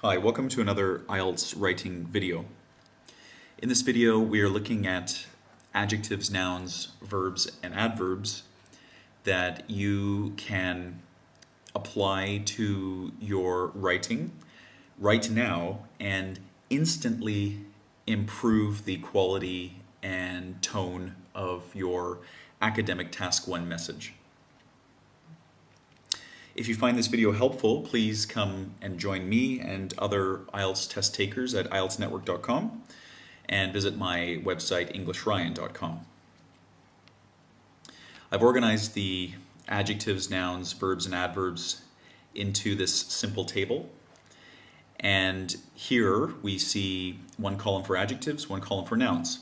Hi, welcome to another IELTS writing video. In this video, we are looking at adjectives, nouns, verbs, and adverbs that you can apply to your writing right now and instantly improve the quality and tone of your academic task 1 message. If you find this video helpful, please come and join me and other IELTS test takers at IELTSnetwork.com and visit my website EnglishRyan.com. I've organized the adjectives, nouns, verbs, and adverbs into this simple table. And here we see one column for adjectives, one column for nouns.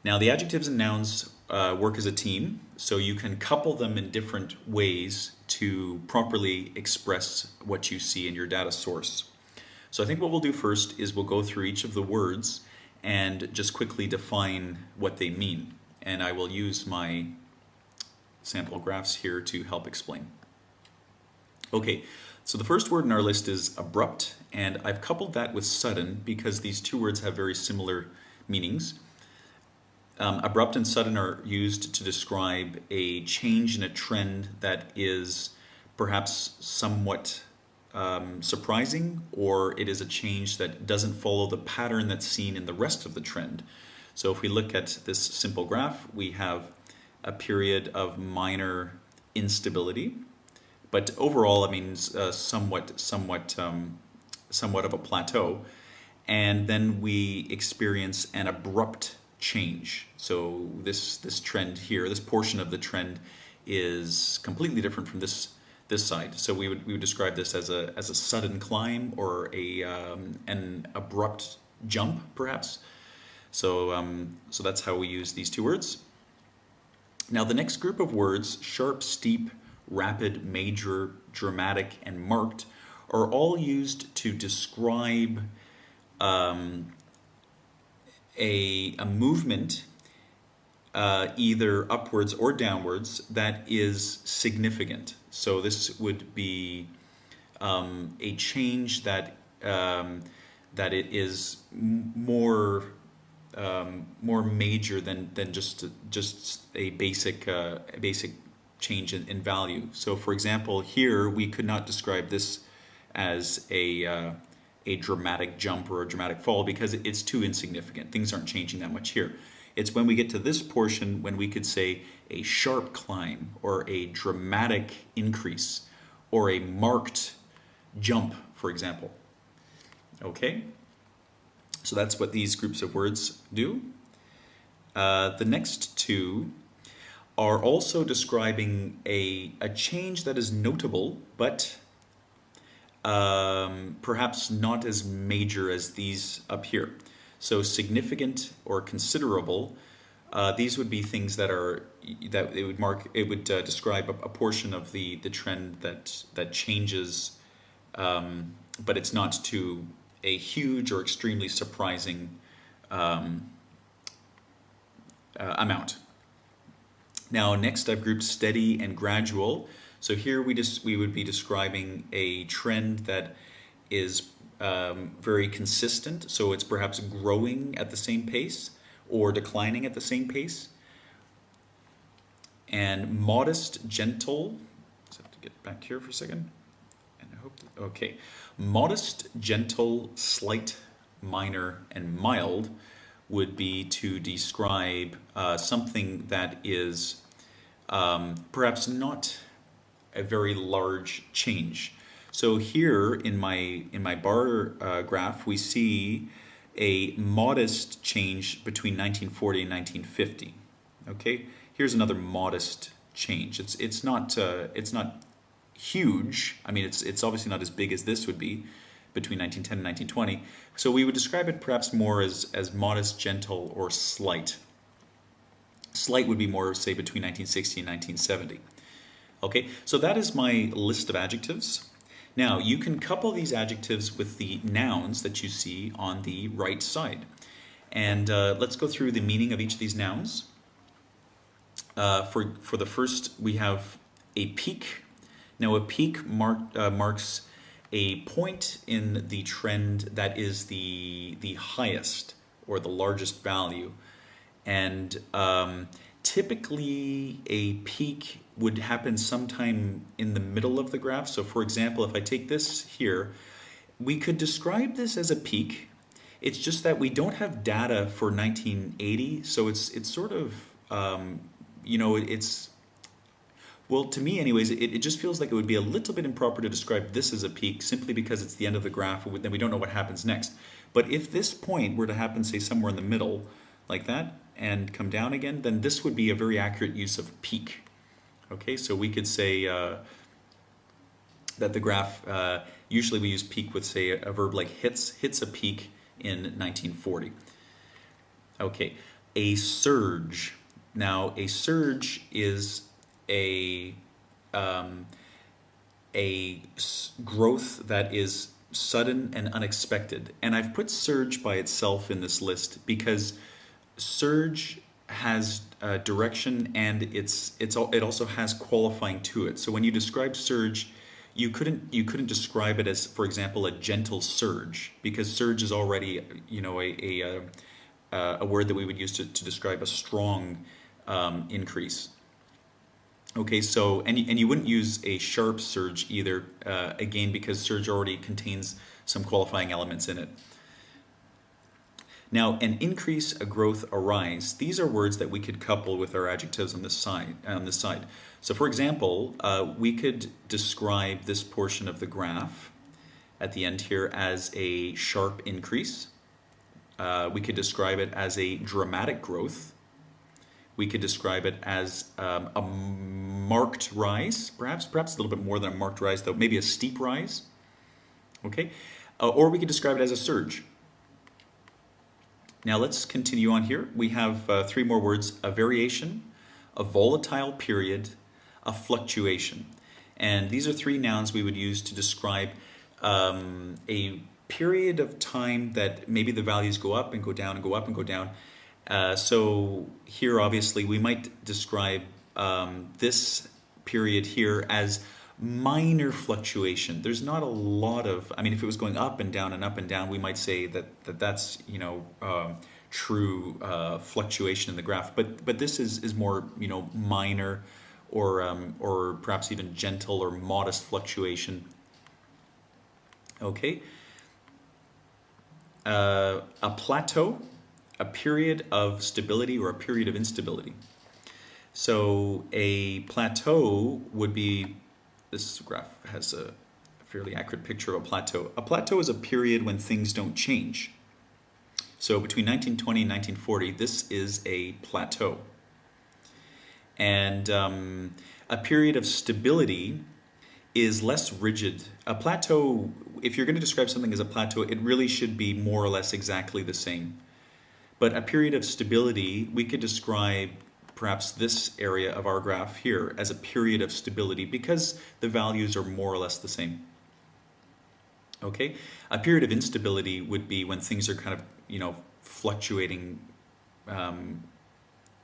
Now the adjectives and nouns work as a team, so you can couple them in different ways to properly express what you see in your data source. So I think what we'll do first is we'll go through each of the words and just quickly define what they mean. And I will use my sample graphs here to help explain. Okay, so the first word in our list is abrupt, and I've coupled that with sudden because these two words have very similar meanings. Abrupt and sudden are used to describe a change in a trend that is perhaps somewhat surprising, or it is a change that doesn't follow the pattern that's seen in the rest of the trend. So if we look at this simple graph, we have a period of minor instability, but overall it means somewhat of a plateau, and then we experience an abrupt change. So this trend here, this portion of the trend is completely different from this side. So we would describe this as a sudden climb or an abrupt jump, perhaps. So so that's how we use these two words. Now the next group of words, sharp, steep, rapid, major, dramatic, and marked, are all used to describe a movement either upwards or downwards that is significant. So this would be a change that it is more major than just a basic change in value. So for example, here we could not describe this as a dramatic jump or a dramatic fall because it's too insignificant. Things aren't changing that much here. It's when we get to this portion when we could say a sharp climb or a dramatic increase or a marked jump, for example. Okay? So that's what these groups of words do. The next two are also describing a change that is notable, but perhaps not as major as these up here. So significant or considerable, these would be things that would describe a portion of the trend that changes, but it's not to a huge or extremely surprising amount. Now next I've grouped steady and gradual. So here we would be describing a trend that is very consistent, so it's perhaps growing at the same pace or declining at the same pace. And modest, gentle, just have to get back here for a second. And I hope that, okay. Modest, gentle, slight, minor, and mild would be to describe something that is perhaps not a very large change. So here in my bar graph, we see a modest change between 1940 and 1950. Okay, here's another modest change. It's not huge. I mean, it's obviously not as big as this would be between 1910 and 1920. So we would describe it perhaps more as modest, gentle, or slight. Slight would be more, say, between 1960 and 1970. Okay, so that is my list of adjectives. Now, you can couple these adjectives with the nouns that you see on the right side. And let's go through the meaning of each of these nouns. For the first, we have a peak. Now, a peak marks a point in the trend that is the highest or the largest value. And typically a peak would happen sometime in the middle of the graph. So for example, if I take this here, we could describe this as a peak. It's just that we don't have data for 1980, so it's sort of, you know, it's, well, to me anyways, it just feels like it would be a little bit improper to describe this as a peak simply because it's the end of the graph, then we don't know what happens next. But if this point were to happen, say, somewhere in the middle, like that, and come down again, then this would be a very accurate use of peak. Okay, so we could say that the graph, usually we use peak with, say, a verb like hits a peak in 1940. Okay, a surge. Now, a surge is a growth that is sudden and unexpected. And I've put surge by itself in this list because surge has direction, and it also has qualifying to it. So when you describe surge, you couldn't describe it as, for example, a gentle surge, because surge is already, you know, a word that we would use to describe a strong increase. Okay, so and you wouldn't use a sharp surge either, again, because surge already contains some qualifying elements in it. Now, an increase, a growth, a rise. These are words that we could couple with our adjectives on this side. So, for example, we could describe this portion of the graph at the end here as a sharp increase. We could describe it as a dramatic growth. We could describe it as a marked rise, perhaps a little bit more than a marked rise, though, maybe a steep rise. Okay, or we could describe it as a surge. Now let's continue on here. We have three more words: a variation, a volatile period, a fluctuation. And these are three nouns we would use to describe a period of time that maybe the values go up and go down and go up and go down. So here, obviously, we might describe this period here as minor fluctuation. There's not a lot of, I mean, if it was going up and down, we might say that's, you know, true fluctuation in the graph. But this is more, you know, minor or perhaps even gentle or modest fluctuation. Okay. A plateau, a period of stability or a period of instability. So a plateau would be, this graph has a fairly accurate picture of a plateau. A plateau is a period when things don't change. So between 1920 and 1940, this is a plateau. And a period of stability is less rigid. A plateau, if you're going to describe something as a plateau, it really should be more or less exactly the same. But a period of stability, we could describe perhaps this area of our graph here as a period of stability because the values are more or less the same. Okay, a period of instability would be when things are kind of, you know, fluctuating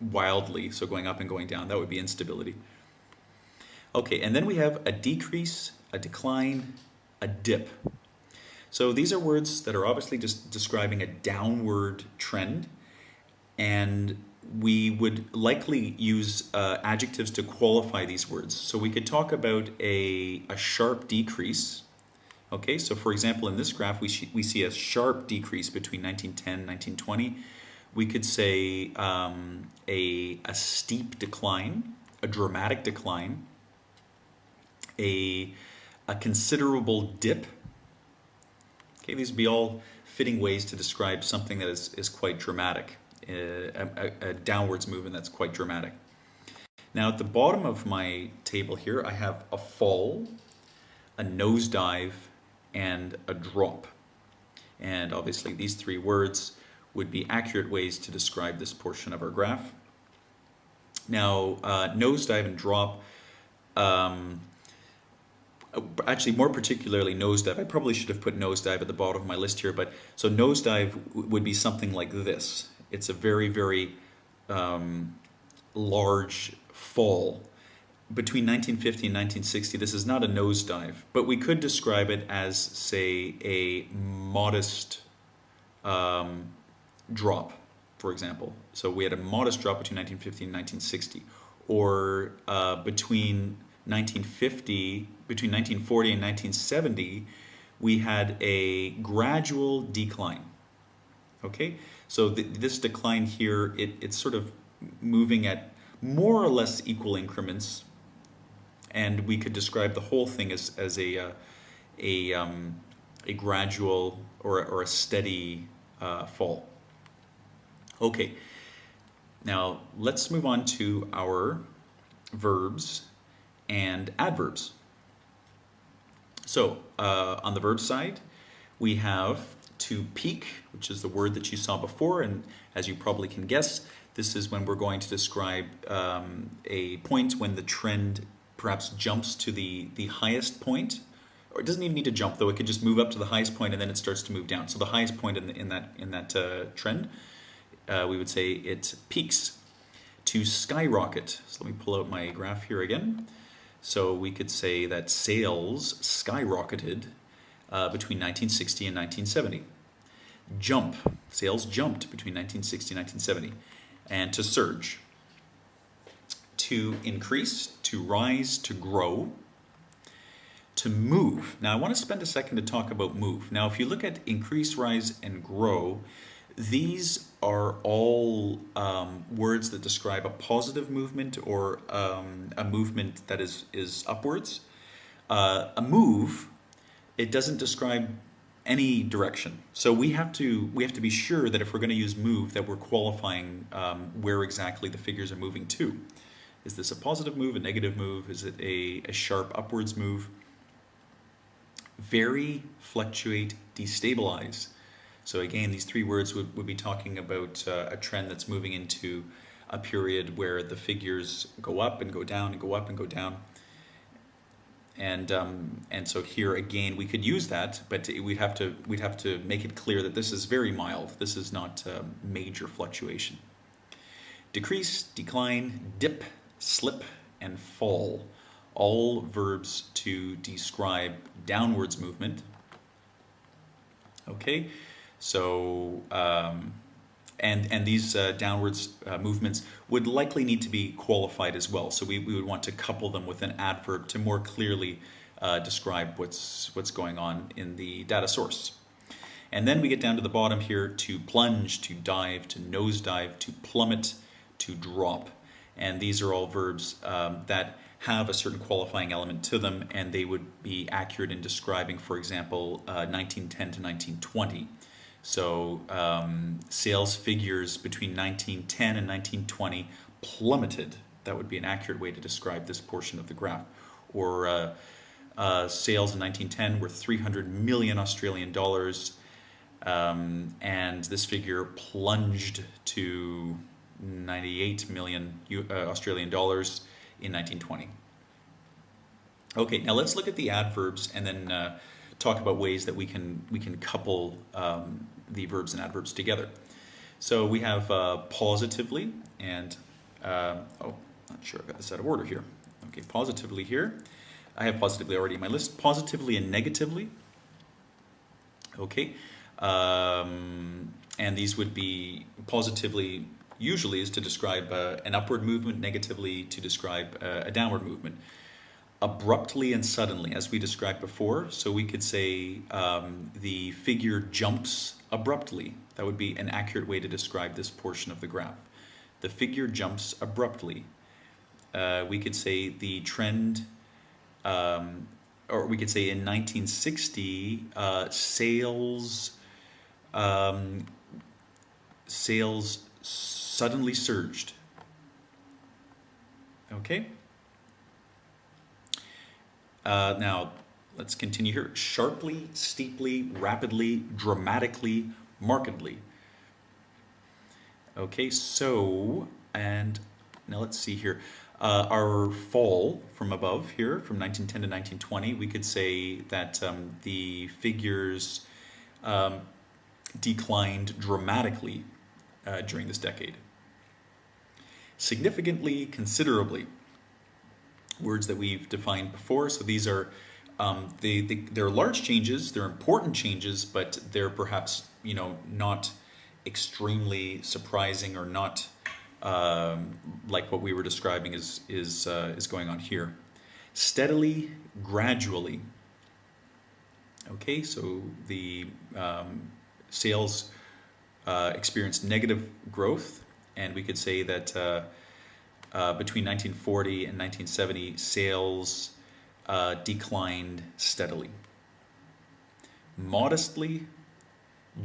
wildly, so going up and going down. That would be instability. Okay, and then we have a decrease, a decline, a dip. So these are words that are obviously just describing a downward trend, and we would likely use adjectives to qualify these words. So we could talk about a sharp decrease. Okay, so for example, in this graph, we see a sharp decrease between 1910 and 1920. We could say a steep decline, a dramatic decline, a considerable dip. Okay, these would be all fitting ways to describe something that is quite dramatic, a downwards movement that's quite dramatic. Now at the bottom of my table here, I have a fall, a nosedive, and a drop. And obviously these three words would be accurate ways to describe this portion of our graph. Now, nosedive and drop, actually more particularly nosedive, I probably should have put nosedive at the bottom of my list here, but so nosedive would be something like this. It's a very, very large fall, between 1950 and 1960, this is not a nosedive, but we could describe it as, say, a modest drop, for example. So we had a modest drop between 1950 and 1960, or between 1940 and 1970, we had a gradual decline. Okay, so this decline here, it's sort of moving at more or less equal increments, and we could describe the whole thing as a gradual or a steady fall. Okay, now let's move on to our verbs and adverbs. So on the verb side, we have to peak, which is the word that you saw before, and as you probably can guess, this is when we're going to describe a point when the trend perhaps jumps to the highest point, or it doesn't even need to jump though, it could just move up to the highest point and then it starts to move down. So the highest point in that trend, we would say it peaks. To skyrocket, so let me pull out my graph here again. So we could say that sales skyrocketed between 1960 and 1970. Jump, sales jumped between 1960 and 1970. And to surge, to increase, to rise, to grow. To move. Now I want to spend a second to talk about move. Now if you look at increase, rise, and grow, these are all words that describe a positive movement or a movement that is upwards. A move, it doesn't describe any direction. So we have to be sure that if we're going to use move, that we're qualifying where exactly the figures are moving to. Is this a positive move, a negative move? Is it a sharp upwards move? Vary, fluctuate, destabilize. So again, these three words would be talking about a trend that's moving into a period where the figures go up and go down and go up and go down. And so here again, we could use that, but we'd have to make it clear that this is very mild. This is not major fluctuation. Decrease, decline, dip, slip, and fall. All verbs to describe downwards movement. Okay. So, and these downwards movements would likely need to be qualified as well. So we would want to couple them with an adverb to more clearly describe what's going on in the data source. And then we get down to the bottom here: to plunge, to dive, to nosedive, to plummet, to drop. And these are all verbs that have a certain qualifying element to them, and they would be accurate in describing, for example, 1910 to 1920. So sales figures between 1910 and 1920 plummeted. That would be an accurate way to describe this portion of the graph. Or sales in 1910 were 300 million Australian dollars, and this figure plunged to 98 million Australian dollars in 1920. Okay, now let's look at the adverbs and then talk about ways that we can couple the verbs and adverbs together. So we have positively and not sure I got this out of order here. Okay, positively here. I have positively already in my list. Positively and negatively. Okay, and these would be positively usually is to describe an upward movement, negatively to describe a downward movement. Abruptly and suddenly, as we described before, so we could say the figure jumps abruptly. That would be an accurate way to describe this portion of the graph. The figure jumps abruptly. We could say the trend, or we could say in 1960, sales suddenly surged. Okay. Now, let's continue here. Sharply, steeply, rapidly, dramatically, markedly. Okay, so, and now let's see here. Our fall from above here, from 1910 to 1920, we could say that the figures declined dramatically during this decade. Significantly, considerably. words that we've defined before. So these are they're large changes, they're important changes, but they're perhaps not extremely surprising or not like what we were describing is going on here. Steadily, gradually. Okay, so the sales experienced negative growth, and we could say that between 1940 and 1970, sales declined steadily. Modestly,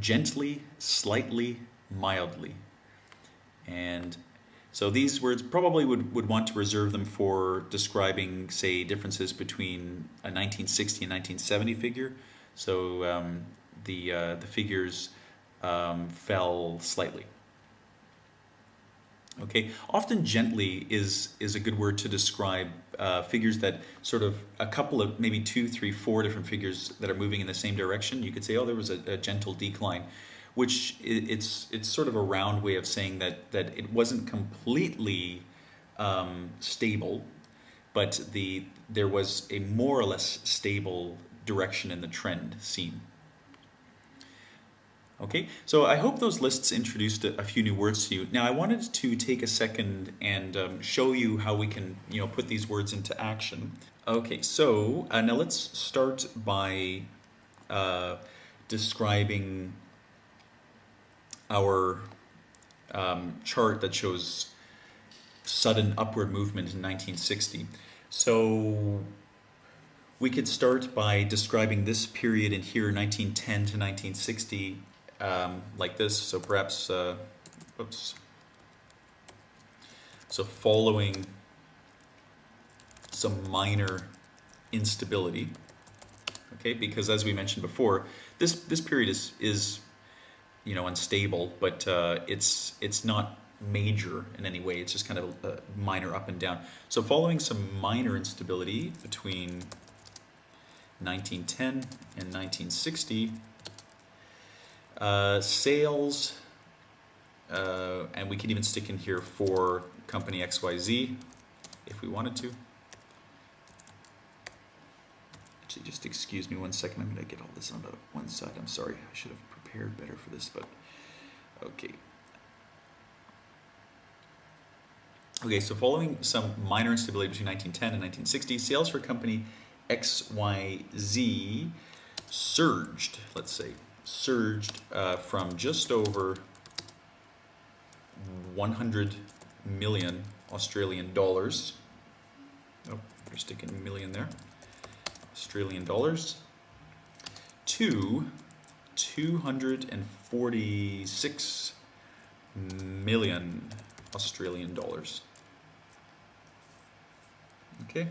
gently, slightly, mildly. And so these words probably would want to reserve them for describing, say, differences between a 1960 and 1970 figure. So the figures fell slightly. Okay, often gently is a good word to describe figures that sort of a couple of maybe 2, 3, 4 different figures that are moving in the same direction. You could say, oh, there was a gentle decline, which it's sort of a round way of saying that it wasn't completely stable, but there was a more or less stable direction in the trend seen. Okay, so I hope those lists introduced a few new words to you. Now I wanted to take a second and show you how we can put these words into action. Okay, so now let's start by describing our chart that shows sudden upward movement in 1960. So we could start by describing this period in here, 1910 to 1960, like this. So perhaps, oops. So following some minor instability, okay? Because as we mentioned before, this period is unstable, but it's not major in any way. It's just kind of a minor up and down. So following some minor instability between 1910 and 1960, sales, and we can even stick in here for company XYZ if we wanted to. Actually, just excuse me one second. I'm going to get all this onto one side. I'm sorry. I should have prepared better for this, but okay. Okay, so following some minor instability between 1910 and 1960, sales for company XYZ surged, let's say, from just over 100 million Australian dollars. Oh, you're sticking a million there. Australian dollars to 246 million Australian dollars. Okay.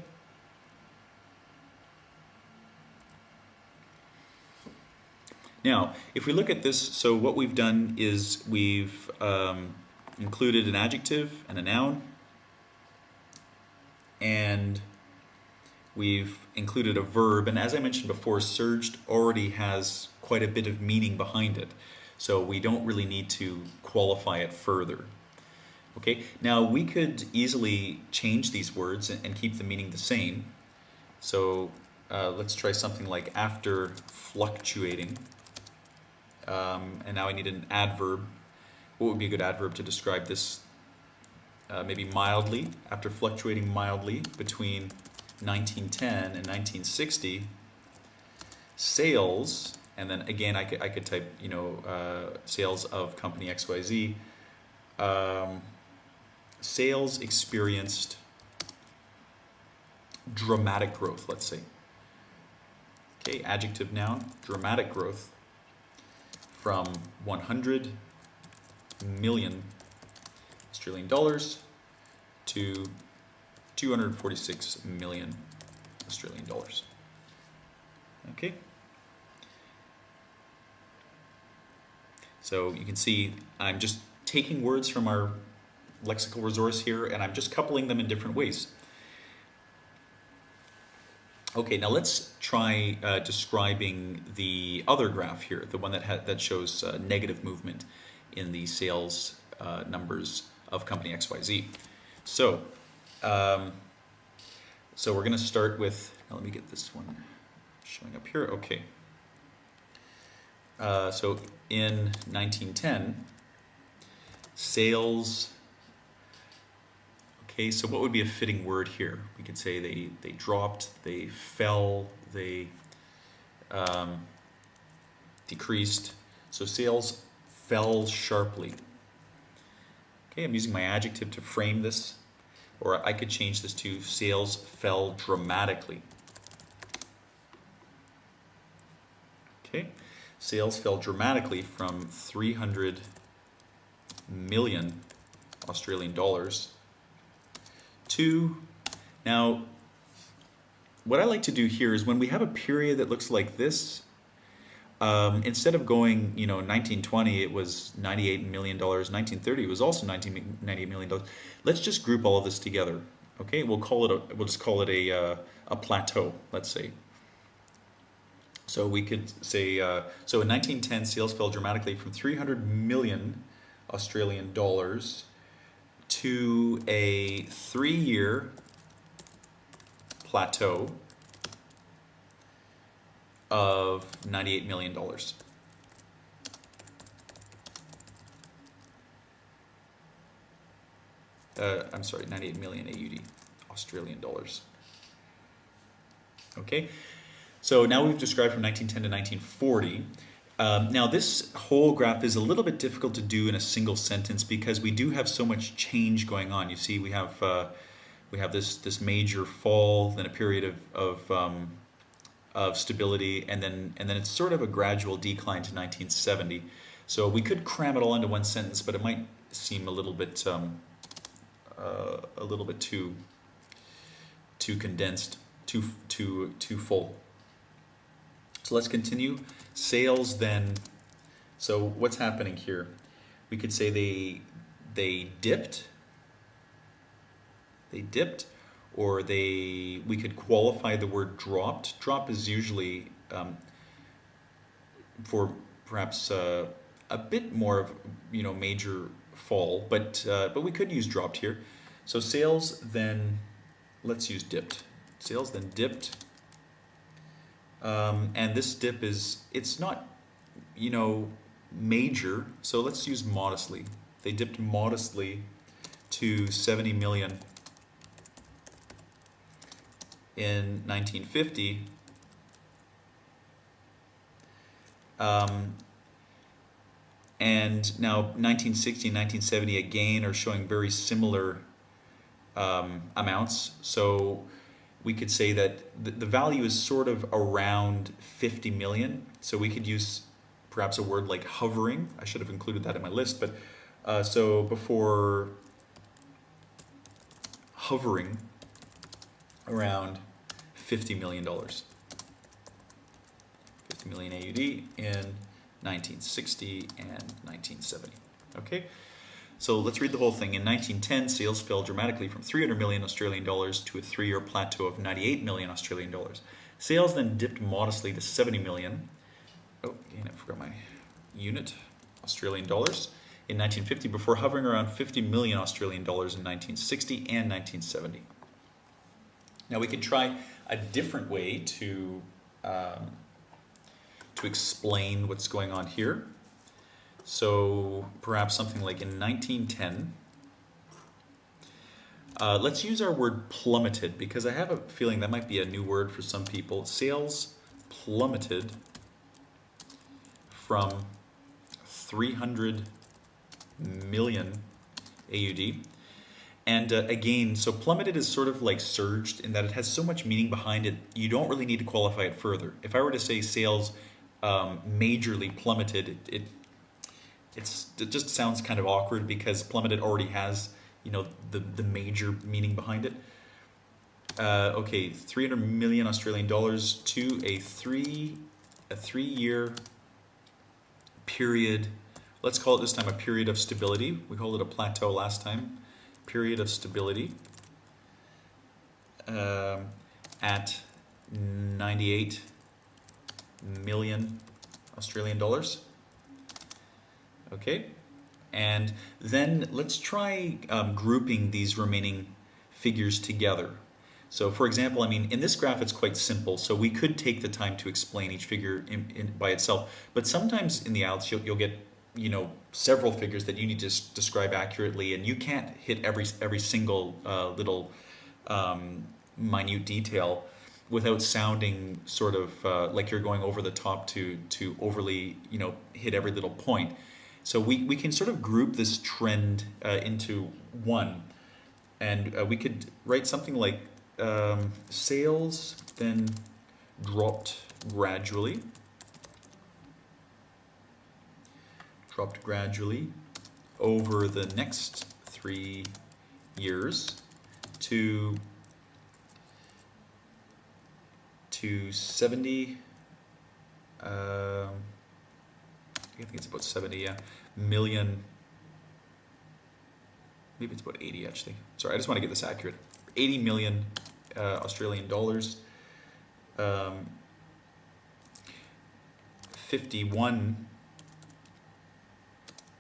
Now, if we look at this, so what we've done is we've included an adjective and a noun, and we've included a verb, and as I mentioned before, surged already has quite a bit of meaning behind it, so we don't really need to qualify it further. Okay, now we could easily change these words and keep the meaning the same. So let's try something like after fluctuating, and now I need an adverb. What would be a good adverb to describe this? Maybe mildly, after fluctuating mildly between 1910 and 1960, sales, and then again I could type sales of company XYZ. Sales experienced dramatic growth, let's say. Okay, adjective, noun, dramatic growth from 100 million Australian dollars to 246 million Australian dollars. Okay. So you can see I'm just taking words from our lexical resource here and I'm just coupling them in different ways. Okay, now let's try describing the other graph here, the one that shows negative movement in the sales numbers of company XYZ. So So we're going to start with, let me get this one showing up here. Okay. So in 1910, sales, okay, so what would be a fitting word here? We could say they dropped, they fell, they decreased. So sales fell sharply. Okay, I'm using my adjective to frame this, or I could change this to sales fell dramatically. Okay, sales fell dramatically from 300 million Australian dollars to, now what I like to do here is when we have a period that looks like this, instead of going, 1920 it was $98 million, 1930 it was also $98 million. Let's just group all of this together. Okay, we'll just call it a plateau, let's say. So we could say, so in 1910 sales fell dramatically from 300 million Australian dollars to a 3-year plateau of $98 million. I'm sorry, 98 million AUD, Australian dollars. Okay, so now we've described from 1910 to 1940. Now this whole graph is a little bit difficult to do in a single sentence because we do have so much change going on. You see, we have this major fall, then a period of stability, and then it's sort of a gradual decline to 1970. So we could cram it all into one sentence, but it might seem a little bit too condensed, too full. So let's continue. Sales then. So what's happening here? We could say they dipped. They dipped. Or we could qualify the word dropped. Drop is usually for perhaps a bit more of major fall, but we could use dropped here. So sales then, let's use dipped. Sales then dipped, and this dip it's not major. So let's use modestly. They dipped modestly to 70 million. In 1950, and now 1960 and 1970 again are showing very similar amounts. So we could say that the value is sort of around 50 million. So we could use perhaps a word like hovering. I should have included that in my list, but so before hovering around $50 million. 50 million AUD in 1960 and 1970. Okay, so let's read the whole thing. In 1910, sales fell dramatically from 300 million Australian dollars to a 3-year plateau of 98 million Australian dollars. Sales then dipped modestly to 70 million. Oh, again, I forgot my unit. Australian dollars in 1950 before hovering around 50 million Australian dollars in 1960 and 1970. Now we could try a different way to explain what's going on here. So perhaps something like in 1910, let's use our word plummeted, because I have a feeling that might be a new word for some people. Sales plummeted from 300 million AUD. And again, so plummeted is sort of like surged in that it has so much meaning behind it, you don't really need to qualify it further. If I were to say sales majorly plummeted, it just sounds kind of awkward because plummeted already has, the major meaning behind it. Okay, 300 million Australian dollars to a 3-year period. Let's call it this time a period of stability. We called it a plateau last time. Period of stability at 98 million Australian dollars. Okay, and then let's try grouping these remaining figures together. So for example, I mean, in this graph it's quite simple, so we could take the time to explain each figure by itself, but sometimes in the IELTS you'll get, you know, several figures that you need to describe accurately, and you can't hit every single little minute detail without sounding sort of like you're going over the top to overly, you know, hit every little point. So we can sort of group this trend into one, and we could write something like sales then dropped gradually over the next 3 years to 70, I think it's about 70, yeah, million, maybe it's about 80 actually. Sorry, I just want to get this accurate. 80 million Australian dollars, 51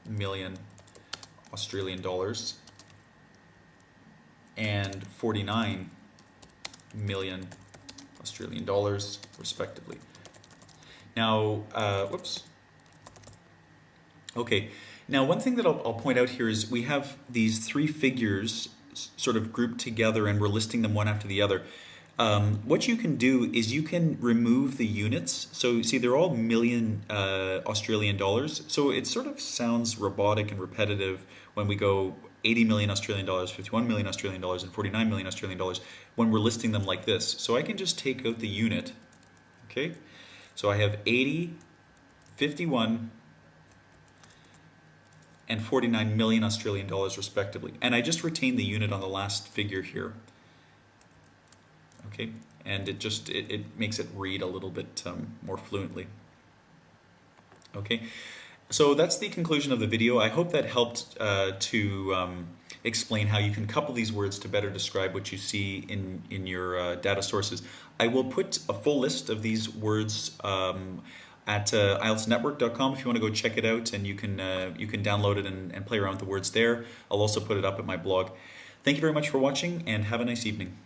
million Australian dollars, and 49 million Australian dollars, respectively. Now, whoops. Okay, now one thing that I'll point out here is we have these three figures sort of grouped together, and we're listing them one after the other. What you can do is you can remove the units. So you see, they're all million Australian dollars. So it sort of sounds robotic and repetitive when we go 80 million Australian dollars, 51 million Australian dollars, and 49 million Australian dollars when we're listing them like this. So I can just take out the unit. Okay, so I have 80, 51, and 49 million Australian dollars respectively. And I just retain the unit on the last figure here. Okay, and it makes it read a little bit more fluently. Okay, so that's the conclusion of the video. I hope that helped to explain how you can couple these words to better describe what you see in your data sources. I will put a full list of these words at IELTSnetwork.com if you want to go check it out, and you can download it and play around with the words there. I'll also put it up at my blog. Thank you very much for watching, and have a nice evening.